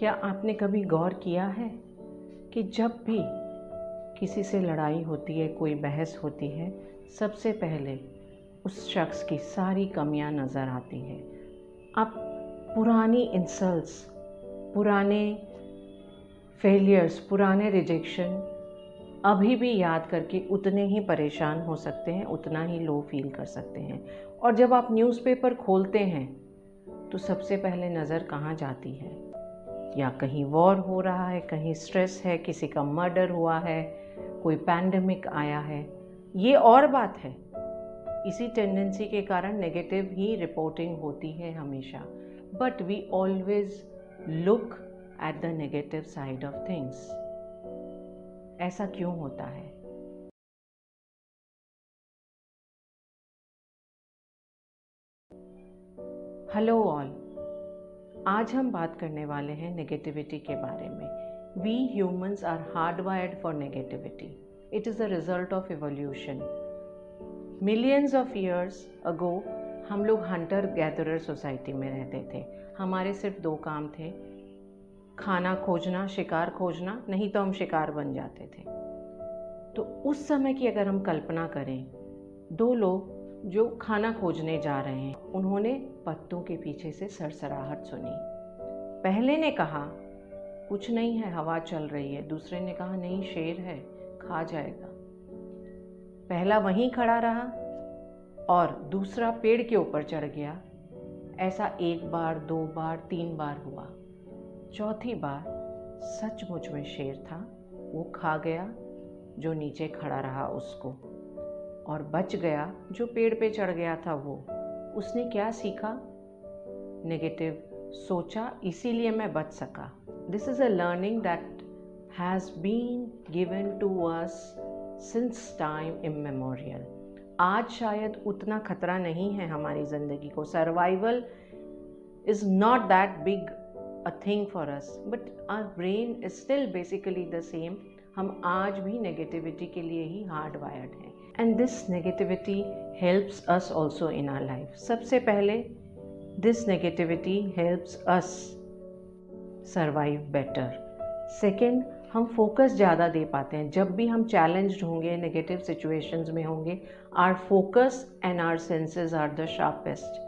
क्या आपने कभी गौर किया है कि जब भी किसी से लड़ाई होती है, कोई बहस होती है, सबसे पहले उस शख्स की सारी कमियां नज़र आती है। आप पुरानी इंसल्ट्स, पुराने फेलियर्स, पुराने रिजेक्शन अभी भी याद करके उतने ही परेशान हो सकते हैं, उतना ही लो फील कर सकते हैं। और जब आप न्यूज़पेपर खोलते हैं तो सबसे पहले नज़र कहाँ जाती है? या कहीं वॉर हो रहा है, कहीं स्ट्रेस है, किसी का मर्डर हुआ है, कोई पैंडेमिक आया है। ये और बात है, इसी टेंडेंसी के कारण नेगेटिव ही रिपोर्टिंग होती है हमेशा। But we always look at the negative side of things. ऐसा क्यों होता है? हेलो ऑल, आज हम बात करने वाले हैं नेगेटिविटी के बारे में। We humans are hardwired for negativity. It is a result of evolution. Millions of years ago हम लोग हंटर गैदरर सोसाइटी में रहते थे। हमारे सिर्फ दो काम थे, खाना खोजना, शिकार खोजना, नहीं तो हम शिकार बन जाते थे। तो उस समय की अगर हम कल्पना करें, दो लोग जो खाना खोजने जा रहे हैं, उन्होंने पत्तों के पीछे से सरसराहट सुनी। पहले ने कहा कुछ नहीं है, हवा चल रही है। दूसरे ने कहा नहीं, शेर है, खा जाएगा। पहला वहीं खड़ा रहा और दूसरा पेड़ के ऊपर चढ़ गया। ऐसा एक बार, दो बार, तीन बार हुआ। चौथी बार सचमुच में शेर था, वो खा गया जो नीचे खड़ा रहा उसको, और बच गया जो पेड़ पे चढ़ गया था वो। उसने क्या सीखा? नेगेटिव सोचा, इसीलिए मैं बच सका। This is a learning that has been given to us since time immemorial. आज शायद उतना खतरा नहीं है हमारी ज़िंदगी को। Survival is not that big a thing for us, but our brain is still basically the same. हम आज भी नेगेटिविटी के लिए ही हार्ड वायर्ड हैं। And this negativity helps us also in our life. सबसे पहले this negativity helps us survive better. Second, हम फोकस ज़्यादा दे पाते हैं। जब भी हम चैलेंज्ड होंगे, नेगेटिव सिचुएशंस में होंगे, our focus and our senses are the sharpest.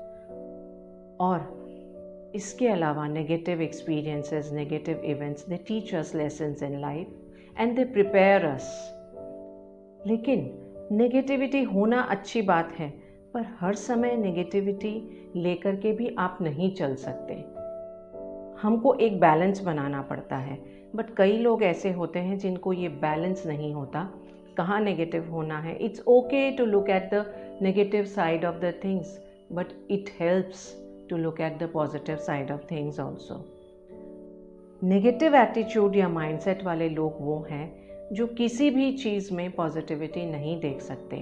और इसके अलावा negative experiences, negative events, they teach us lessons in life and they prepare us. लेकिन नेगेटिविटी होना अच्छी बात है, पर हर समय नेगेटिविटी लेकर के भी आप नहीं चल सकते। हमको एक बैलेंस बनाना पड़ता है। बट कई लोग ऐसे होते हैं जिनको ये बैलेंस नहीं होता, कहाँ नेगेटिव होना है। It's okay to look at the negative side of the things, but it helps to look at the positive side of things also. Negative attitude या माइंडसेट वाले लोग वो हैं जो किसी भी चीज़ में पॉजिटिविटी नहीं देख सकते।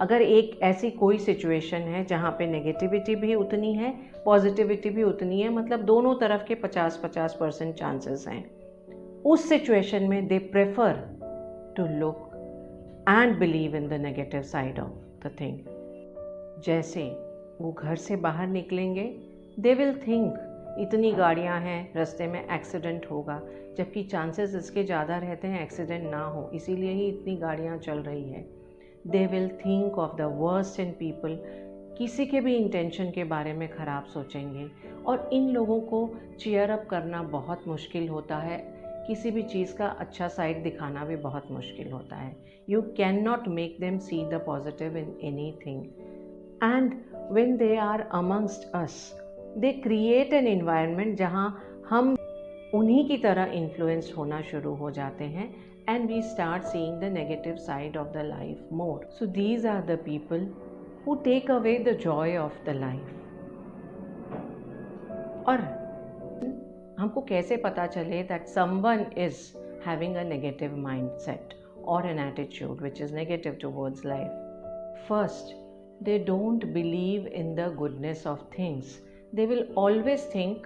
अगर एक ऐसी कोई सिचुएशन है जहाँ पे नेगेटिविटी भी उतनी है, पॉजिटिविटी भी उतनी है, मतलब दोनों तरफ के 50-50% चांसेस हैं, उस सिचुएशन में they prefer to look and believe in the negative side of the thing. जैसे वो घर से बाहर निकलेंगे, दे विल थिंक इतनी गाड़ियां हैं, रास्ते में एक्सीडेंट होगा, जबकि चांसेस इसके ज़्यादा रहते हैं एक्सीडेंट ना हो, इसीलिए ही इतनी गाड़ियां चल रही है। They will think of the worst in people, किसी के भी इंटेंशन के बारे में ख़राब सोचेंगे। और इन लोगों को चीयर अप करना बहुत मुश्किल होता है, किसी भी चीज़ का अच्छा साइड दिखाना भी बहुत मुश्किल होता है। You can not make them see the positive in any thing. And when they are amongst us, they create an environment जहाँ हम उन्हीं की तरह इन्फ्लुएंस्ड होना शुरू हो जाते हैं, and we start seeing the negative side of the life more. So these are the people who take away the joy of the life. और हमको कैसे पता चले that someone is having a negative mindset or an attitude which is negative towards life? First, they don't believe in the goodness of things. They will always think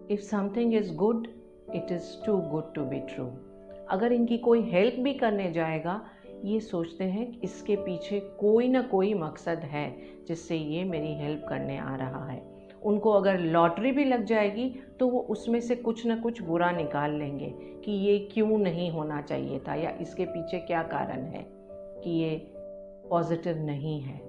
if something is good, it is too good to be true. अगर इनकी कोई help भी करने जाएगा, ये सोचते हैं कि इसके पीछे कोई ना कोई मकसद है जिससे ये मेरी हेल्प करने आ रहा है। उनको अगर लॉटरी भी लग जाएगी तो वो उसमें से कुछ ना कुछ बुरा निकाल लेंगे कि ये क्यों नहीं होना चाहिए था या इसके पीछे क्या कारण है कि ये पॉजिटिव नहीं है।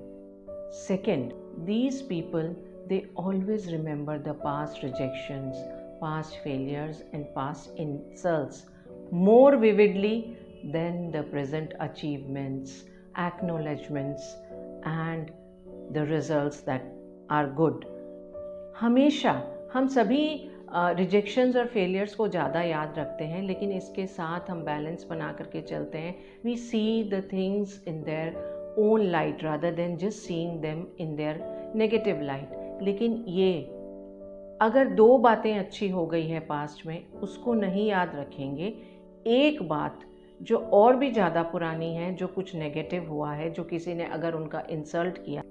Second, these people, they always remember the past rejections, past failures and past insults more vividly than the present achievements, acknowledgements and the results that are good. हमेशा हम सभी रिजेक्शंस और फेलियर्स को ज़्यादा याद रखते हैं, लेकिन इसके साथ हम बैलेंस बना करके चलते हैं। We see the things in their own light rather than just seeing them in their negative light. लेकिन ये अगर दो बातें अच्छी हो गई है पास्ट में, उसको नहीं याद रखेंगे। एक बात जो और भी ज़्यादा पुरानी है, जो कुछ नेगेटिव हुआ है, जो किसी ने अगर उनका इंसल्ट किया,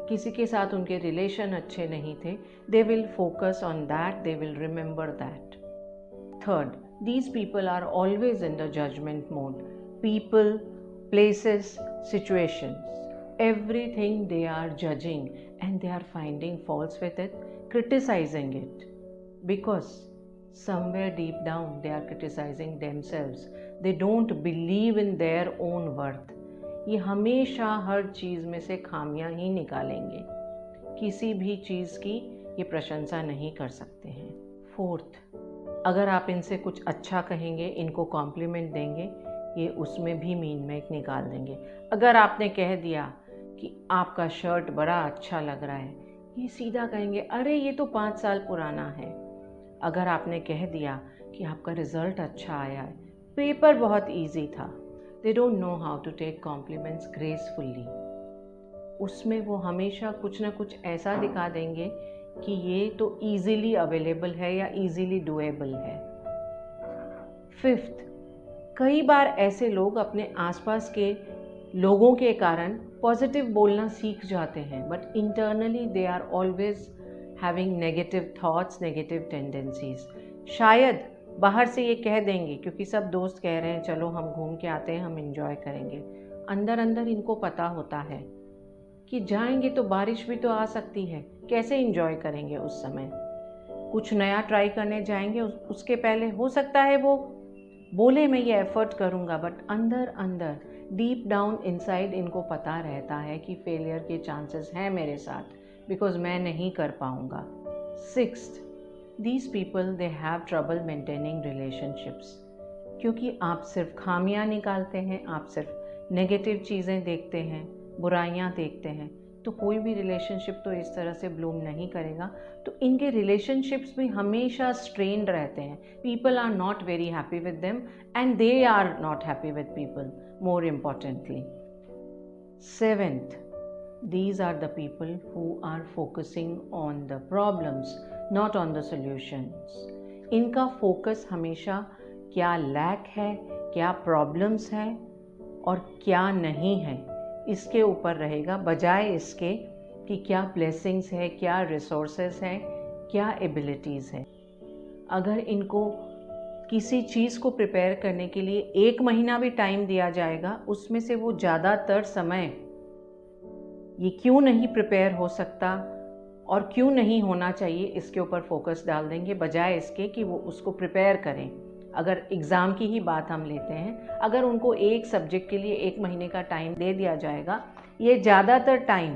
किसी के साथ उनके रिलेशन अच्छे नहीं थे, they will focus on that, they will remember that. Third, these people are always in the judgement mode. People, places, situations, everything they are judging and they are finding faults with it, criticizing it, because somewhere deep down they are criticizing themselves. They don't believe in their own worth. ये हमेशा हर चीज़ में से खामियां ही निकालेंगे, किसी भी चीज़ की ये प्रशंसा नहीं कर सकते हैं। फोर्थ, अगर आप इनसे कुछ अच्छा कहेंगे, इनको कॉम्प्लीमेंट देंगे, ये उसमें भी मीन मेक निकाल देंगे। अगर आपने कह दिया कि आपका शर्ट बड़ा अच्छा लग रहा है, ये सीधा कहेंगे अरे ये तो 5 साल पुराना है। अगर आपने कह दिया कि आपका रिज़ल्ट अच्छा आया है, पेपर बहुत इजी था, they don't know how to take compliments gracefully. उसमें वो हमेशा कुछ ना कुछ ऐसा दिखा देंगे कि ये तो ईज़िली अवेलेबल है या ईज़िली डुएबल है। फिफ्थ, कई बार ऐसे लोग अपने आसपास के लोगों के कारण पॉजिटिव बोलना सीख जाते हैं, but internally they are always having negative thoughts, negative tendencies. शायद बाहर से ये कह देंगे क्योंकि सब दोस्त कह रहे हैं चलो हम घूम के आते हैं, हम इंजॉय करेंगे। अंदर अंदर इनको पता होता है कि जाएंगे तो बारिश भी तो आ सकती है, कैसे इंजॉय करेंगे उस समय। कुछ नया ट्राई करने जाएंगे, उसके पहले हो सकता है वो बोले मैं ये एफर्ट करूँगा, बट अंदर अंदर डीप डाउन इनसाइड इनको पता रहता है कि फेलियर के चांसेस हैं मेरे साथ, बिकॉज मैं नहीं कर पाऊँगा। Sixth, these people they have trouble maintaining relationships, क्योंकि आप सिर्फ खामियां निकालते हैं, आप सिर्फ नेगेटिव चीज़ें देखते हैं, बुराइयां देखते हैं, तो कोई भी रिलेशनशिप तो इस तरह से ब्लूम नहीं करेगा। तो इनके रिलेशनशिप्स भी हमेशा स्ट्रेन्ड रहते हैं। People are not very happy with them and they are not happy with people, more importantly. Seventh, these are the people who are focusing on the problems, not on the solutions. इनका focus हमेशा क्या lack है, क्या problems है और क्या नहीं है, इसके ऊपर रहेगा, बजाय इसके कि क्या ब्लेसिंग्स है, क्या रिसोर्सेज हैं, क्या एबिलिटीज़ है। अगर इनको किसी चीज़ को प्रिपेयर करने के लिए 1 महीना भी टाइम दिया जाएगा, उसमें से वो ज़्यादातर समय ये क्यों नहीं प्रिपेयर हो सकता और क्यों नहीं होना चाहिए इसके ऊपर फोकस डाल देंगे, बजाय इसके कि वो उसको प्रिपेयर करें। अगर एग्ज़ाम की ही बात हम लेते हैं, अगर उनको एक सब्जेक्ट के लिए 1 महीने का टाइम दे दिया जाएगा, ये ज़्यादातर टाइम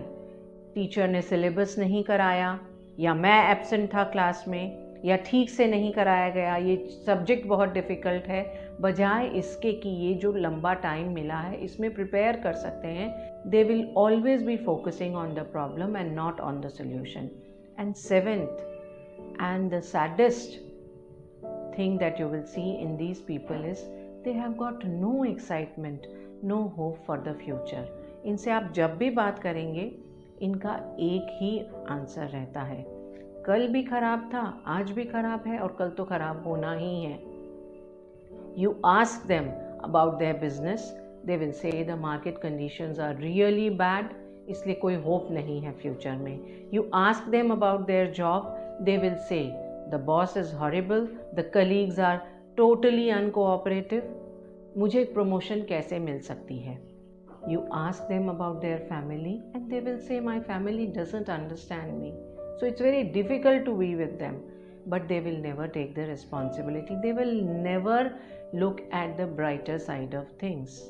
टीचर ने सिलेबस नहीं कराया या मैं एब्सेंट था क्लास में या ठीक से नहीं कराया गया, ये सब्जेक्ट बहुत डिफ़िकल्ट है, बजाय इसके कि ये जो लंबा टाइम मिला है इसमें प्रिपेयर कर सकते हैं। They will always be focusing on the problem and not on the solution. And seventh and the saddest thing that you will see in these people is they have got no excitement, no hope for the future. इनसे आप जब भी बात करेंगे, इनका एक ही answer रहता है, कल भी खराब था, आज भी खराब है और कल तो खराब होना ही है। You ask them about their business, they will say the market conditions are really bad, इसलिए कोई होप नहीं है फ्यूचर में। You ask them about their job, they will say the boss is horrible, the colleagues are totally uncooperative, मुझे promotion कैसे मिल सकती है। You ask them about their family and they will say my family doesn't understand me, So it's very difficult to be with them, but they will never take the responsibility. They will never look at the brighter side of things.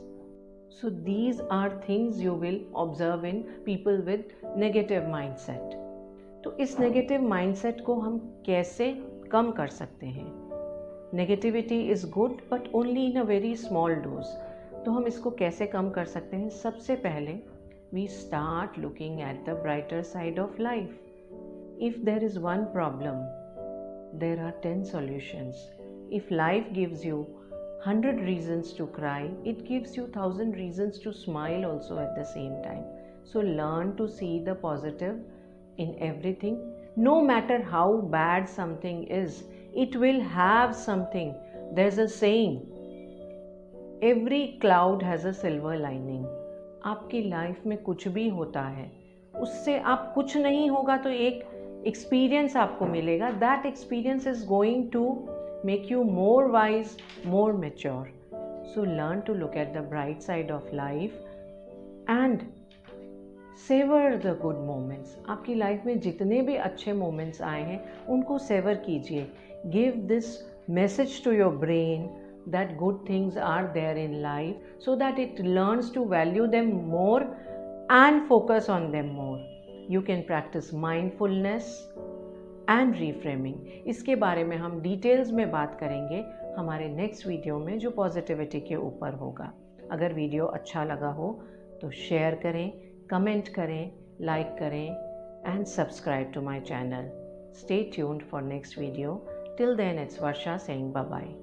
So these are things you will observe in people with negative mindset. तो इस negative mindset को हम कैसे कम कर सकते हैं? Negativity is good but only in a very small dose. तो हम इसको कैसे कम कर सकते हैं? सबसे पहले we start looking at the brighter side of life. If there is one problem, there are 10 solutions. If life gives you 100 reasons to cry, it gives you 1000 reasons to smile also at the same time. So learn to see the positive in everything. No matter how bad something is, it will have something. There's a saying, every cloud has a silver lining. आपकी life में कुछ भी होता है, उससे आप कुछ नहीं होगा तो एक एक्सपीरियंस आपको मिलेगा. That experience is going to make you more wise, more mature. So learn to look at the bright side of life and savor the good moments. आपकी लाइफ में जितने भी अच्छे moments आए हैं उनको savor कीजिए. Give this message to your brain that good things are there in life so that it learns to value them more and focus on them more. You can practice mindfulness and reframing. इसके बारे में हम details में बात करेंगे हमारे next video में, जो पॉजिटिविटी के ऊपर होगा. अगर वीडियो अच्छा लगा हो तो शेयर करें, कमेंट करें, लाइक करें and subscribe to my channel. Stay tuned for next video. Till then, it's Varsha saying bye bye.